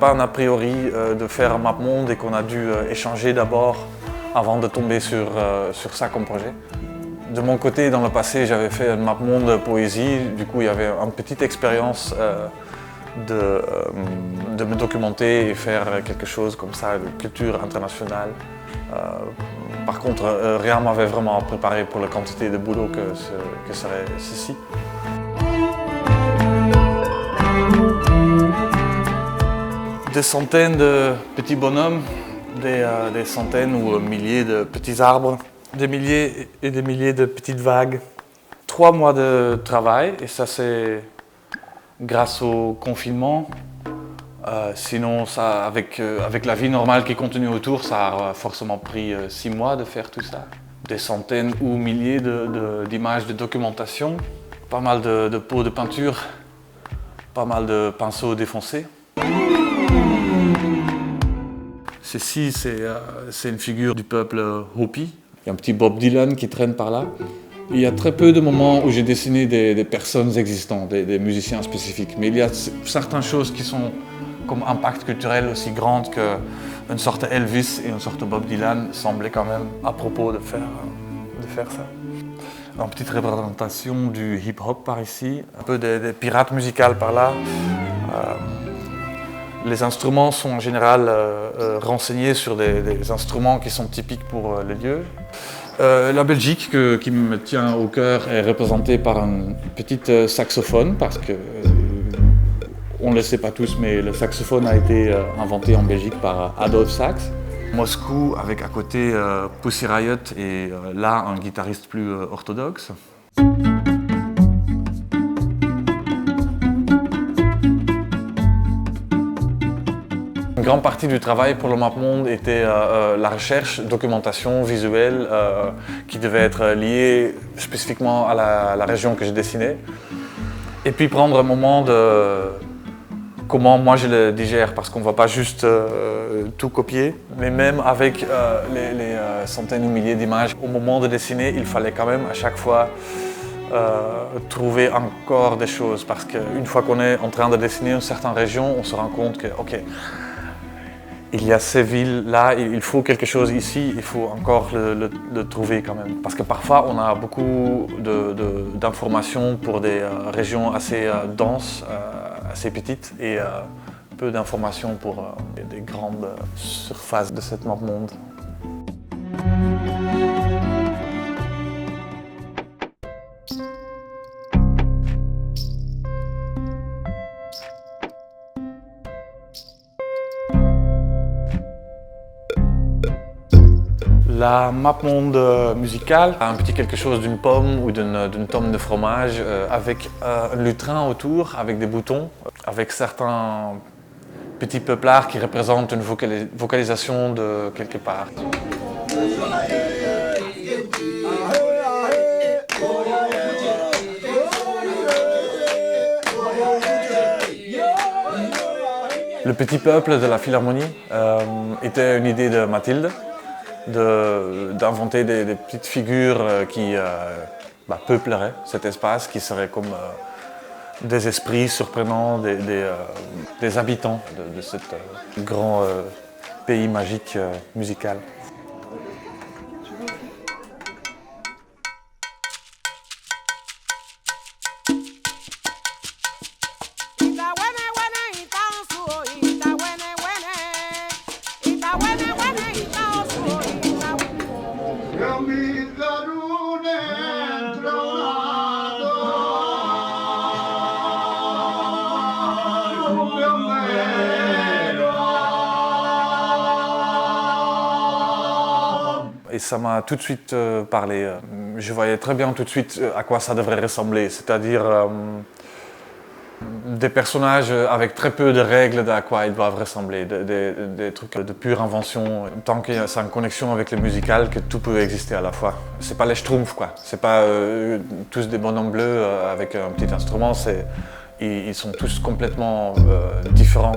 pas un a priori de faire un MapMonde et qu'on a dû échanger d'abord avant de tomber sur ça comme projet. De mon côté, dans le passé, j'avais fait un MapMonde poésie, du coup il y avait une petite expérience de me documenter et faire quelque chose comme ça, de culture internationale. Par contre, rien ne m'avait vraiment préparé pour la quantité de boulot que serait ceci. Des centaines de petits bonhommes, des centaines ou milliers de petits arbres, des milliers et des milliers de petites vagues. 3 mois de travail, et ça c'est grâce au confinement. Sinon, ça, avec la vie normale qui continue autour, ça a forcément pris 6 mois de faire tout ça. Des centaines ou milliers d'images de documentation, pas mal de pots de peinture, pas mal de pinceaux défoncés. Ceci, c'est une figure du peuple Hopi. Il y a un petit Bob Dylan qui traîne par là. Il y a très peu de moments où j'ai dessiné des personnes existantes, des musiciens spécifiques. Mais il y a certaines choses qui sont comme impact culturel aussi grandes qu'une sorte Elvis et une sorte Bob Dylan semblaient quand même à propos de faire ça. Une petite représentation du hip-hop par ici, un peu des pirates musicales par là. Les instruments sont en général renseignés sur des instruments qui sont typiques pour le lieu. La Belgique, qui me tient au cœur, est représentée par un petit saxophone, parce que on ne le sait pas tous, mais le saxophone a été inventé en Belgique par Adolphe Sax. Moscou, avec à côté Pussy Riot et là un guitariste plus orthodoxe. Une grande partie du travail pour le MapMonde était la recherche, documentation visuelle qui devait être liée spécifiquement à la région que je dessinais. Et puis prendre un moment de comment moi je le digère, parce qu'on ne va pas juste tout copier, mais même avec les centaines ou milliers d'images, au moment de dessiner, il fallait quand même à chaque fois trouver encore des choses, parce qu'une fois qu'on est en train de dessiner une certaine région, on se rend compte que, ok, il y a ces villes-là, il faut quelque chose ici, il faut encore le trouver quand même. Parce que parfois, on a beaucoup d'informations pour des régions assez denses, assez petites, et peu d'informations pour des grandes surfaces de cette MapMonde. La MapMonde musicale a un petit quelque chose d'une pomme ou d'une tome de fromage avec un lutrin autour, avec des boutons, avec certains petits peuplards qui représentent une vocalisation de quelque part. Le petit peuple de la Philharmonie était une idée de Mathilde, d'inventer des petites figures qui peupleraient cet espace, qui seraient comme des esprits surprenants, des habitants de ce grand pays magique musical. Et ça m'a tout de suite parlé. Je voyais très bien tout de suite à quoi ça devrait ressembler, c'est-à-dire des personnages avec très peu de règles à quoi ils doivent ressembler, des trucs de pure invention. Tant qu'il y a une connexion avec le musical, que tout peut exister à la fois. C'est pas les Schtroumpfs, quoi. C'est pas tous des bonhommes bleus avec un petit instrument. Ils sont tous complètement différents.